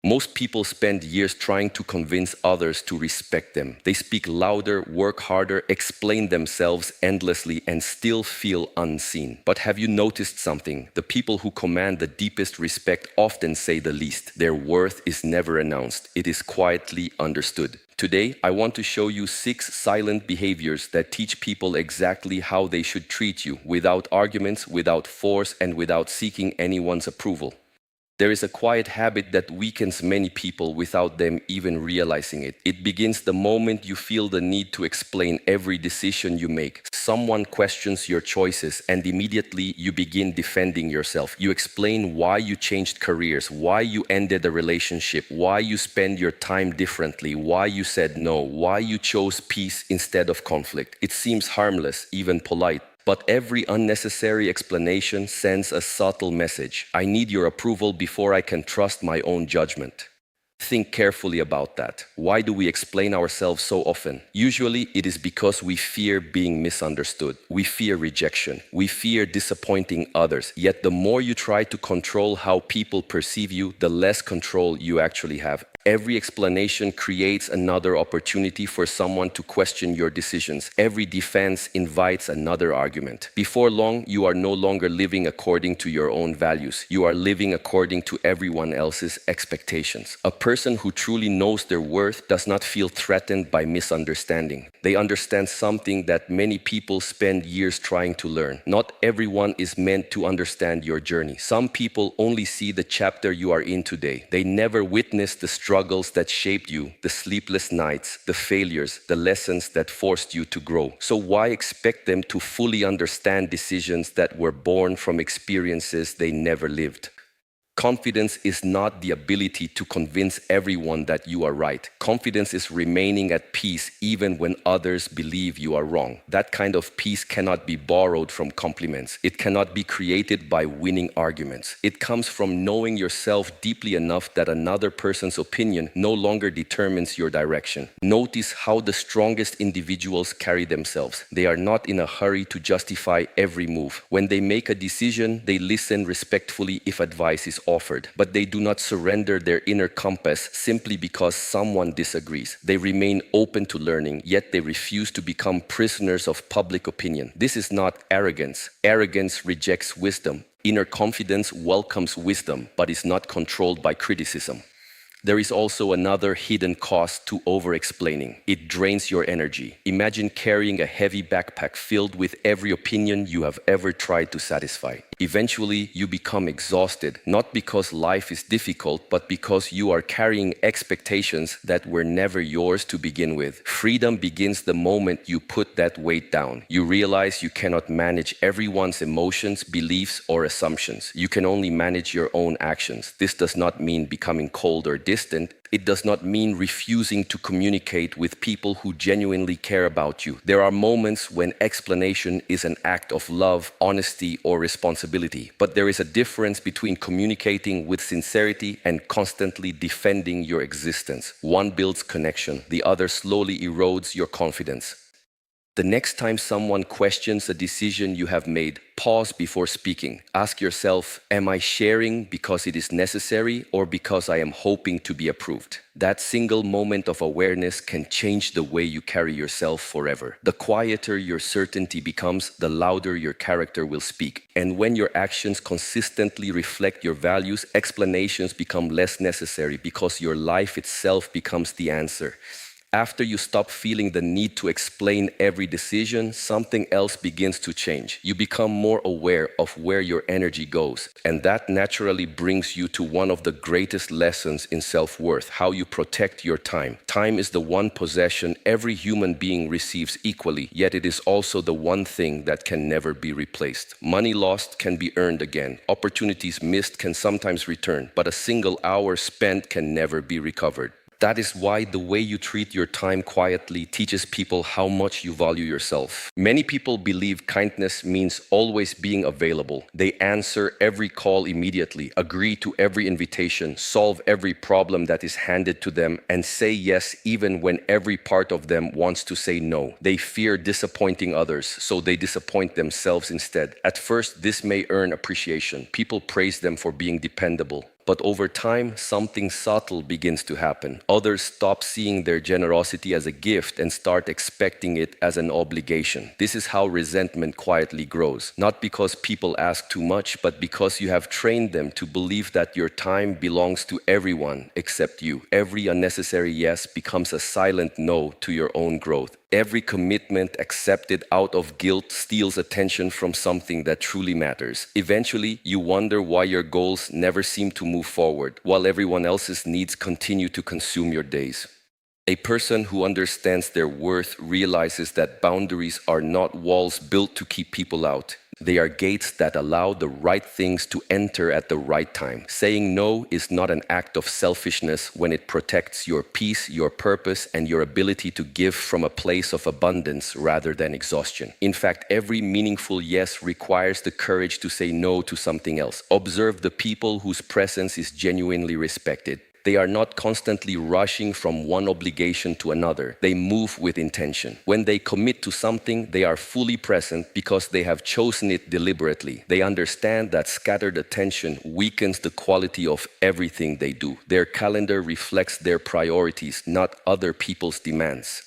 Most people spend years trying to convince others to respect them. They speak louder, work harder, explain themselves endlessly, and still feel unseen. But have you noticed something? The people who command the deepest respect often say the least. Their worth is never announced. It is quietly understood. Today, I want to show you 6 silent behaviors that teach people exactly how they should treat you, without arguments, without force, and without seeking anyone's approval. There is a quiet habit that weakens many people without them even realizing it. It begins the moment you feel the need to explain every decision you make. Someone questions your choices and immediately you begin defending yourself. You explain why you changed careers, why you ended a relationship, why you spend your time differently, why you said no, why you chose peace instead of conflict. It seems harmless, even polite. But every unnecessary explanation sends a subtle message. I need your approval before I can trust my own judgment. Think carefully about that. Why do we explain ourselves so often? Usually it is because we fear being misunderstood. We fear rejection. We fear disappointing others. Yet the more you try to control how people perceive you, the less control you actually have. Every explanation creates another opportunity for someone to question your decisions. Every defense invites another argument. Before long, you are no longer living according to your own values. You are living according to everyone else's expectations. A person who truly knows their worth does not feel threatened by misunderstanding. They understand something that many people spend years trying to learn. Not everyone is meant to understand your journey. Some people only see the chapter you are in today. They never witness the struggles that shaped you, the sleepless nights, the failures, the lessons that forced you to grow. So why expect them to fully understand decisions that were born from experiences they never lived? Confidence is not the ability to convince everyone that you are right. Confidence is remaining at peace even when others believe you are wrong. That kind of peace cannot be borrowed from compliments. It cannot be created by winning arguments. It comes from knowing yourself deeply enough that another person's opinion no longer determines your direction. Notice how the strongest individuals carry themselves. They are not in a hurry to justify every move. When they make a decision, they listen respectfully if advice is offered, but they do not surrender their inner compass simply because someone disagrees. They remain open to learning, yet they refuse to become prisoners of public opinion. This is not arrogance. Arrogance rejects wisdom. Inner confidence welcomes wisdom, but is not controlled by criticism. There is also another hidden cost to over-explaining. It drains your energy. Imagine carrying a heavy backpack filled with every opinion you have ever tried to satisfy. Eventually, you become exhausted, not because life is difficult, but because you are carrying expectations that were never yours to begin with. Freedom begins the moment you put that weight down. You realize you cannot manage everyone's emotions, beliefs, or assumptions. You can only manage your own actions. This does not mean becoming cold or distant. It does not mean refusing to communicate with people who genuinely care about you. There are moments when explanation is an act of love, honesty, or responsibility. But there is a difference between communicating with sincerity and constantly defending your existence. One builds connection, the other slowly erodes your confidence. The next time someone questions a decision you have made, pause before speaking. Ask yourself, am I sharing because it is necessary or because I am hoping to be approved? That single moment of awareness can change the way you carry yourself forever. The quieter your certainty becomes, the louder your character will speak. And when your actions consistently reflect your values, explanations become less necessary because your life itself becomes the answer. After you stop feeling the need to explain every decision, something else begins to change. You become more aware of where your energy goes, and that naturally brings you to one of the greatest lessons in self-worth, how you protect your time. Time is the one possession every human being receives equally, yet it is also the one thing that can never be replaced. Money lost can be earned again. Opportunities missed can sometimes return, but a single hour spent can never be recovered. That is why the way you treat your time quietly teaches people how much you value yourself. Many people believe kindness means always being available. They answer every call immediately, agree to every invitation, solve every problem that is handed to them, and say yes even when every part of them wants to say no. They fear disappointing others, so they disappoint themselves instead. At first, this may earn appreciation. People praise them for being dependable. but over time, something subtle begins to happen. Others stop seeing their generosity as a gift and start expecting it as an obligation. This is how resentment quietly grows, not because people ask too much, but because you have trained them to believe that your time belongs to everyone except you. Every unnecessary yes becomes a silent no to your own growth. Every commitment accepted out of guilt steals attention from something that truly matters. Eventually, you wonder why your goals never seem to move forward, while everyone else's needs continue to consume your days. A person who understands their worth realizes that boundaries are not walls built to keep people out. They are gates that allow the right things to enter at the right time. Saying no is not an act of selfishness when it protects your peace, your purpose, and your ability to give from a place of abundance rather than exhaustion. In fact, every meaningful yes requires the courage to say no to something else. Observe the people whose presence is genuinely respected. They are not constantly rushing from one obligation to another. They move with intention. When they commit to something, they are fully present because they have chosen it deliberately. They understand that scattered attention weakens the quality of everything they do. Their calendar reflects their priorities, not other people's demands.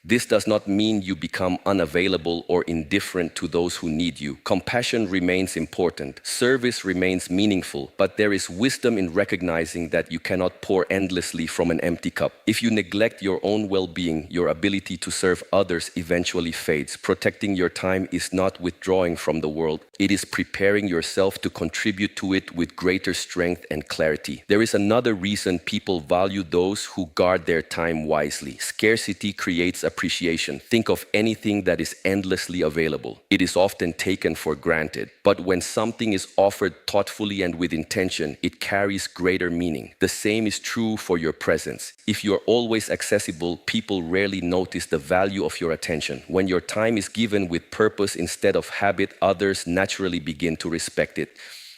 This does not mean you become unavailable or indifferent to those who need you. Compassion remains important. Service remains meaningful, but there is wisdom in recognizing that you cannot pour endlessly from an empty cup. If you neglect your own well-being, your ability to serve others eventually fades. Protecting your time is not withdrawing from the world. It is preparing yourself to contribute to it with greater strength and clarity. There is another reason people value those who guard their time wisely. Scarcity creates appreciation. Think of anything that is endlessly available. It is often taken for granted. But when something is offered thoughtfully and with intention, it carries greater meaning. The same is true for your presence. If you're always accessible, people rarely notice the value of your attention. When your time is given with purpose instead of habit, others naturally begin to respect it.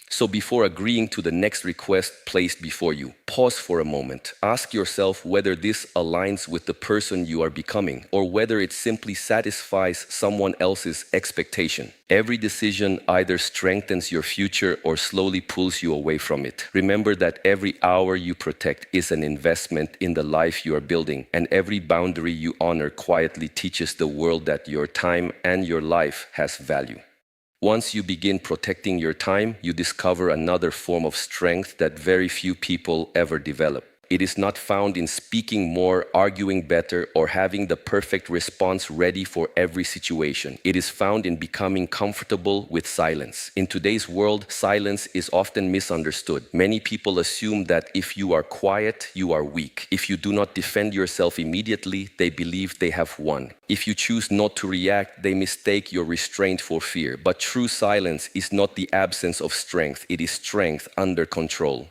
So before agreeing to the next request placed before you, pause for a moment. Ask yourself whether this aligns with the person you are becoming or whether it simply satisfies someone else's expectation. Every decision either strengthens your future or slowly pulls you away from it. Remember that every hour you protect is an investment in the life you are building, and every boundary you honor quietly teaches the world that your time and your life has value. Once you begin protecting your time, you discover another form of strength that very few people ever develop. It is not found in speaking more, arguing better, or having the perfect response ready for every situation. It is found in becoming comfortable with silence. In today's world, silence is often misunderstood. Many people assume that if you are quiet, you are weak. If you do not defend yourself immediately, they believe they have won. If you choose not to react, they mistake your restraint for fear. But true silence is not the absence of strength. It is strength under control.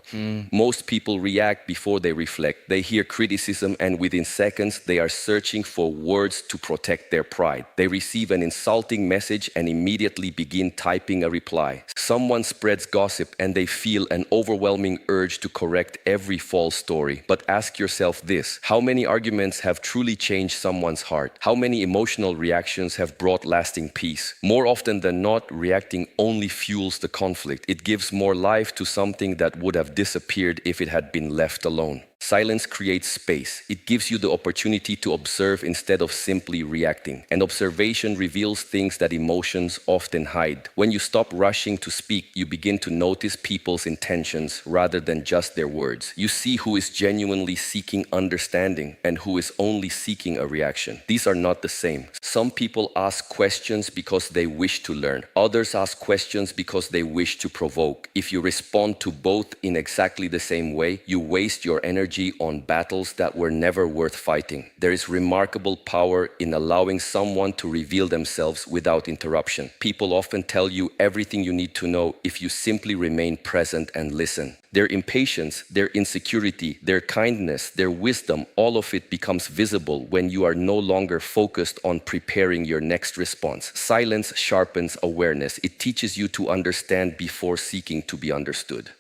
Most people react before they reflect. They hear criticism and within seconds they are searching for words to protect their pride. They receive an insulting message and immediately begin typing a reply. Someone spreads gossip and they feel an overwhelming urge to correct every false story. But ask yourself this: how many arguments have truly changed someone's heart? How many emotional reactions have brought lasting peace? More often than not, reacting only fuels the conflict. It gives more life to something that would have disappeared if it had been left alone. Silence creates space. It gives you the opportunity to observe instead of simply reacting. And observation reveals things that emotions often hide. When you stop rushing to speak, you begin to notice people's intentions rather than just their words. You see who is genuinely seeking understanding and who is only seeking a reaction. These are not the same. Some people ask questions because they wish to learn. Others ask questions because they wish to provoke. If you respond to both in exactly the same way, you waste your energy on battles that were never worth fighting. There is remarkable power in allowing someone to reveal themselves without interruption. People often tell you everything you need to know if you simply remain present and listen. Their impatience, their insecurity, their kindness, their wisdom, all of it becomes visible when you are no longer focused on preparing your next response. Silence sharpens awareness. It teaches you to understand before seeking to be understood.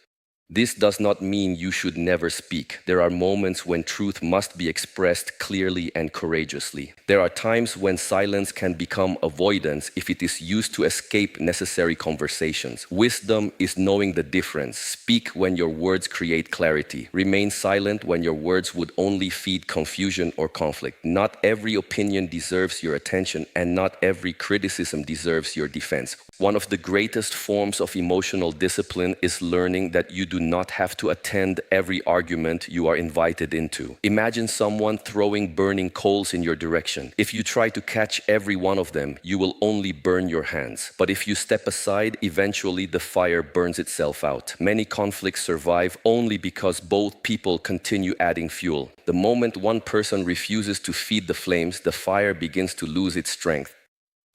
This does not mean you should never speak. There are moments when truth must be expressed clearly and courageously. There are times when silence can become avoidance if it is used to escape necessary conversations. Wisdom is knowing the difference. Speak when your words create clarity. Remain silent when your words would only feed confusion or conflict. Not every opinion deserves your attention, and not every criticism deserves your defense. One of the greatest forms of emotional discipline is learning that you do not have to attend every argument you are invited into. Imagine someone throwing burning coals in your direction. If you try to catch every one of them, you will only burn your hands. But if you step aside, eventually the fire burns itself out. Many conflicts survive only because both people continue adding fuel. The moment one person refuses to feed the flames, the fire begins to lose its strength.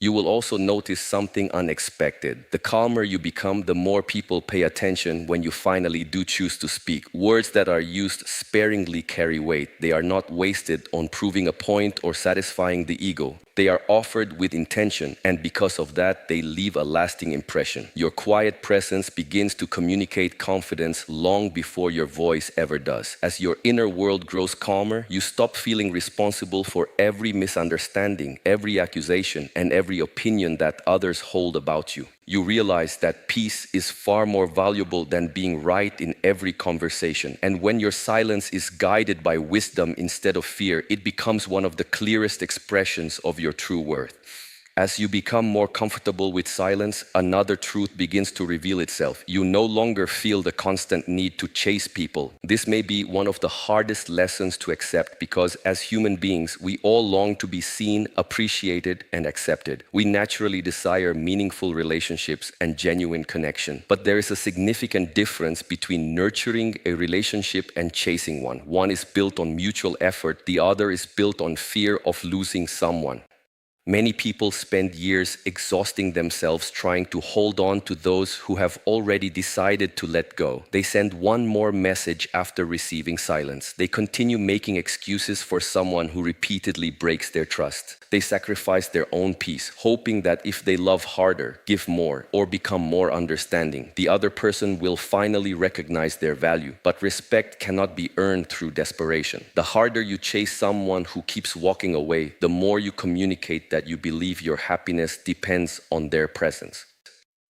You will also notice something unexpected. The calmer you become, the more people pay attention when you finally do choose to speak. Words that are used sparingly carry weight. They are not wasted on proving a point or satisfying the ego. They are offered with intention, and because of that, they leave a lasting impression. Your quiet presence begins to communicate confidence long before your voice ever does. As your inner world grows calmer, you stop feeling responsible for every misunderstanding, every accusation, and every opinion that others hold about you. You realize that peace is far more valuable than being right in every conversation. And when your silence is guided by wisdom instead of fear, it becomes one of the clearest expressions of your true worth. As you become more comfortable with silence, another truth begins to reveal itself. You no longer feel the constant need to chase people. This may be one of the hardest lessons to accept because as human beings, we all long to be seen, appreciated, and accepted. We naturally desire meaningful relationships and genuine connection. But there is a significant difference between nurturing a relationship and chasing one. One is built on mutual effort, the other is built on fear of losing someone. Many people spend years exhausting themselves trying to hold on to those who have already decided to let go. They send one more message after receiving silence. They continue making excuses for someone who repeatedly breaks their trust. They sacrifice their own peace, hoping that if they love harder, give more, or become more understanding, the other person will finally recognize their value. But respect cannot be earned through desperation. The harder you chase someone who keeps walking away, the more you communicate that you believe your happiness depends on their presence.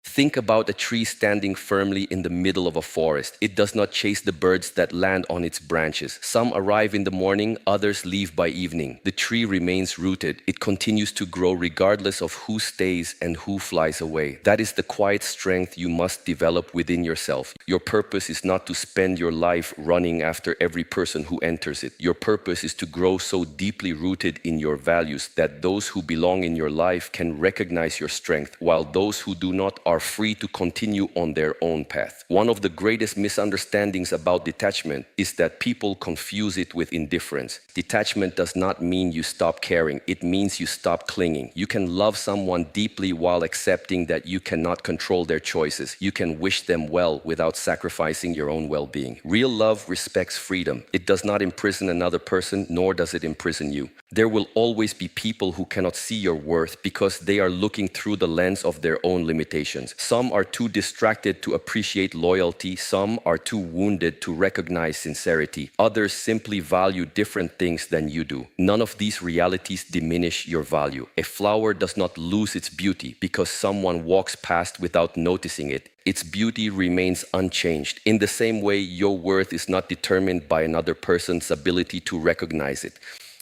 Think about a tree standing firmly in the middle of a forest. It does not chase the birds that land on its branches. Some arrive in the morning, others leave by evening. The tree remains rooted. It continues to grow regardless of who stays and who flies away. That is the quiet strength you must develop within yourself. Your purpose is not to spend your life running after every person who enters it. Your purpose is to grow so deeply rooted in your values that those who belong in your life can recognize your strength, while those who do not are free to continue on their own path. One of the greatest misunderstandings about detachment is that people confuse it with indifference. Detachment does not mean you stop caring, it means you stop clinging. You can love someone deeply while accepting that you cannot control their choices. You can wish them well without sacrificing your own well-being. Real love respects freedom. It does not imprison another person, nor does it imprison you. There will always be people who cannot see your worth because they are looking through the lens of their own limitations. Some are too distracted to appreciate loyalty. Some are too wounded to recognize sincerity. Others simply value different things than you do. None of these realities diminish your value. A flower does not lose its beauty because someone walks past without noticing it. Its beauty remains unchanged. In the same way, your worth is not determined by another person's ability to recognize it.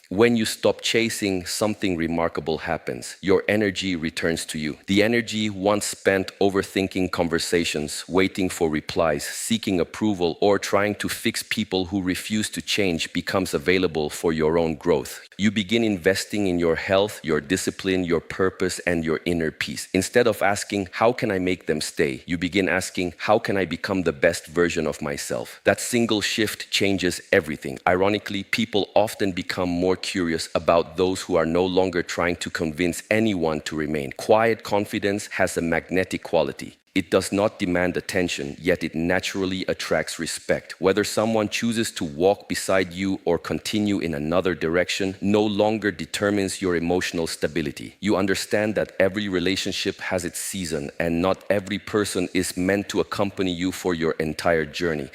When you stop chasing, something remarkable happens. Your energy returns to you. The energy once spent overthinking conversations, waiting for replies, seeking approval, or trying to fix people who refuse to change becomes available for your own growth. You begin investing in your health, your discipline, your purpose, and your inner peace. Instead of asking, how can I make them stay? You begin asking, how can I become the best version of myself? That single shift changes everything. Ironically, people often become more curious about those who are no longer trying to convince anyone to remain. Quiet confidence has a magnetic quality. It does not demand attention, yet it naturally attracts respect. Whether someone chooses to walk beside you or continue in another direction no longer determines your emotional stability. You understand that every relationship has its season, and not every person is meant to accompany you for your entire journey.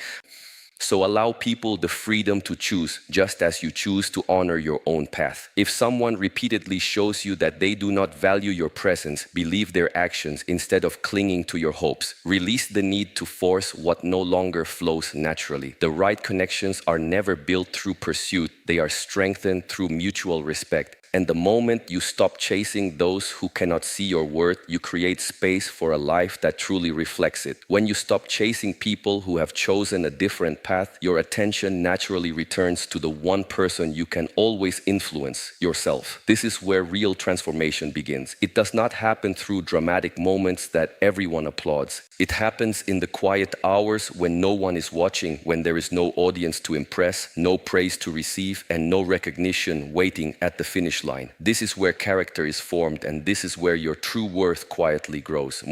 So allow people the freedom to choose, just as you choose to honor your own path. If someone repeatedly shows you that they do not value your presence, believe their actions instead of clinging to your hopes. Release the need to force what no longer flows naturally. The right connections are never built through pursuit, they are strengthened through mutual respect. And the moment you stop chasing those who cannot see your worth, you create space for a life that truly reflects it. When you stop chasing people who have chosen a different path, your attention naturally returns to the one person you can always influence, yourself. This is where real transformation begins. It does not happen through dramatic moments that everyone applauds. It happens in the quiet hours when no one is watching, when there is no audience to impress, no praise to receive, and no recognition waiting at the finish line. This is where character is formed, and this is where your true worth quietly grows.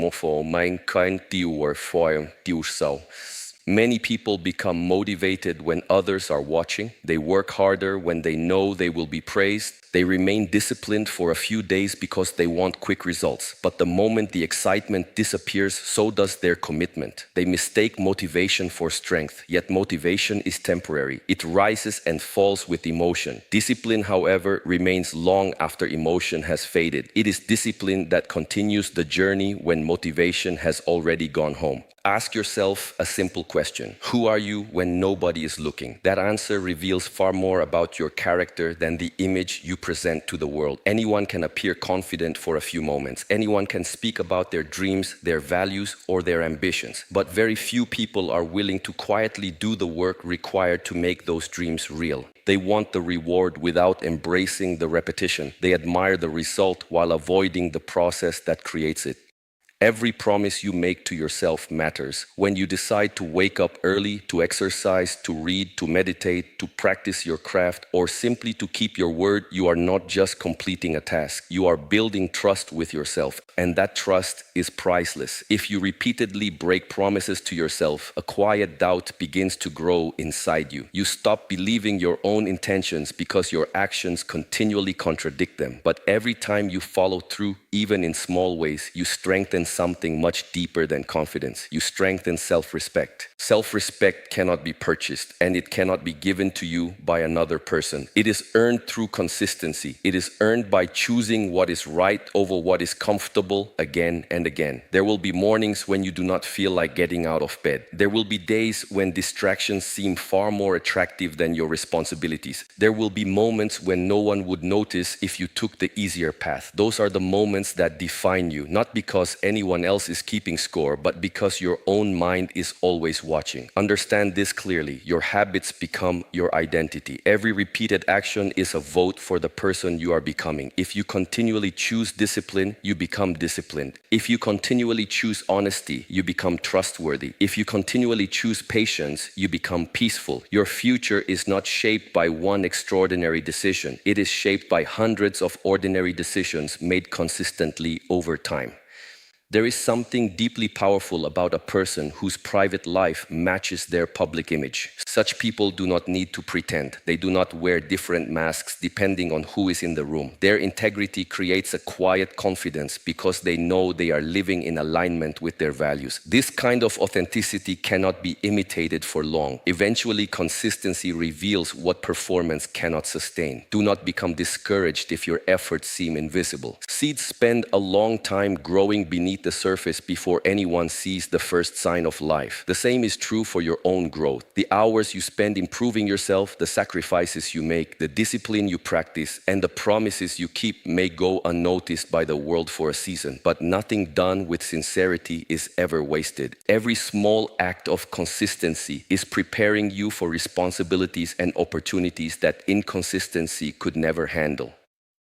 Many people become motivated when others are watching. They work harder when they know they will be praised. They remain disciplined for a few days because they want quick results. But the moment the excitement disappears, so does their commitment. They mistake motivation for strength, yet motivation is temporary. It rises and falls with emotion. Discipline, however, remains long after emotion has faded. It is discipline that continues the journey when motivation has already gone home. Ask yourself a simple question. Who are you when nobody is looking? That answer reveals far more about your character than the image you present to the world. Anyone can appear confident for a few moments. Anyone can speak about their dreams, their values, or their ambitions. But very few people are willing to quietly do the work required to make those dreams real. They want the reward without embracing the repetition. They admire the result while avoiding the process that creates it. Every promise you make to yourself matters. When you decide to wake up early, to exercise, to read, to meditate, to practice your craft, or simply to keep your word, you are not just completing a task. You are building trust with yourself, and that trust is priceless. If you repeatedly break promises to yourself, a quiet doubt begins to grow inside you. You stop believing your own intentions because your actions continually contradict them. But every time you follow through, even in small ways, you strengthen something much deeper than confidence. You strengthen self-respect. Self-respect cannot be purchased, and it cannot be given to you by another person. It is earned through consistency. It is earned by choosing what is right over what is comfortable again and again. There will be mornings when you do not feel like getting out of bed. There will be days when distractions seem far more attractive than your responsibilities. There will be moments when no one would notice if you took the easier path. Those are the moments that define you, not because anyone else is keeping score, but because your own mind is always watching. Understand this clearly. Your habits become your identity. Every repeated action is a vote for the person you are becoming. If you continually choose discipline, you become disciplined. If you continually choose honesty, you become trustworthy. If you continually choose patience, you become peaceful. Your future is not shaped by one extraordinary decision. It is shaped by hundreds of ordinary decisions made consistently over time. There is something deeply powerful about a person whose private life matches their public image. Such people do not need to pretend. They do not wear different masks depending on who is in the room. Their integrity creates a quiet confidence because they know they are living in alignment with their values. This kind of authenticity cannot be imitated for long. Eventually, consistency reveals what performance cannot sustain. Do not become discouraged if your efforts seem invisible. Seeds spend a long time growing beneath the surface before anyone sees the first sign of life. The same is true for your own growth. The hours you spend improving yourself, the sacrifices you make, the discipline you practice, and the promises you keep may go unnoticed by the world for a season, but nothing done with sincerity is ever wasted. Every small act of consistency is preparing you for responsibilities and opportunities that inconsistency could never handle.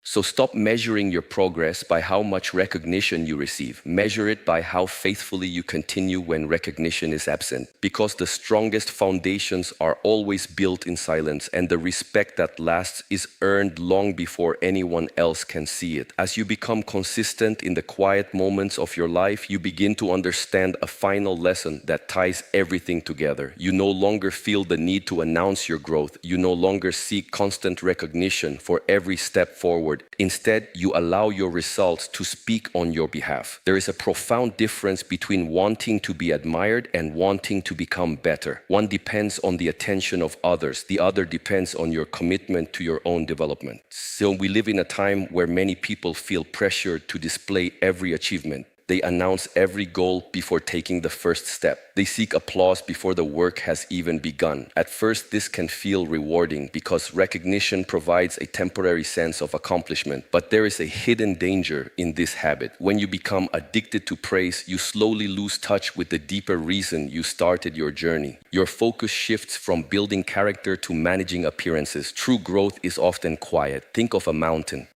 So stop measuring your progress by how much recognition you receive. Measure it by how faithfully you continue when recognition is absent. Because the strongest foundations are always built in silence, and the respect that lasts is earned long before anyone else can see it. As you become consistent in the quiet moments of your life, you begin to understand a final lesson that ties everything together. You no longer feel the need to announce your growth. You no longer seek constant recognition for every step forward. Instead, you allow your results to speak on your behalf. There is a profound difference between wanting to be admired and wanting to become better. One depends on the attention of others. The other depends on your commitment to your own development. So we live in a time where many people feel pressured to display every achievement. They announce every goal before taking the first step. They seek applause before the work has even begun. At first, this can feel rewarding because recognition provides a temporary sense of accomplishment. But there is a hidden danger in this habit. When you become addicted to praise, you slowly lose touch with the deeper reason you started your journey. Your focus shifts from building character to managing appearances. True growth is often quiet. Think of a mountain.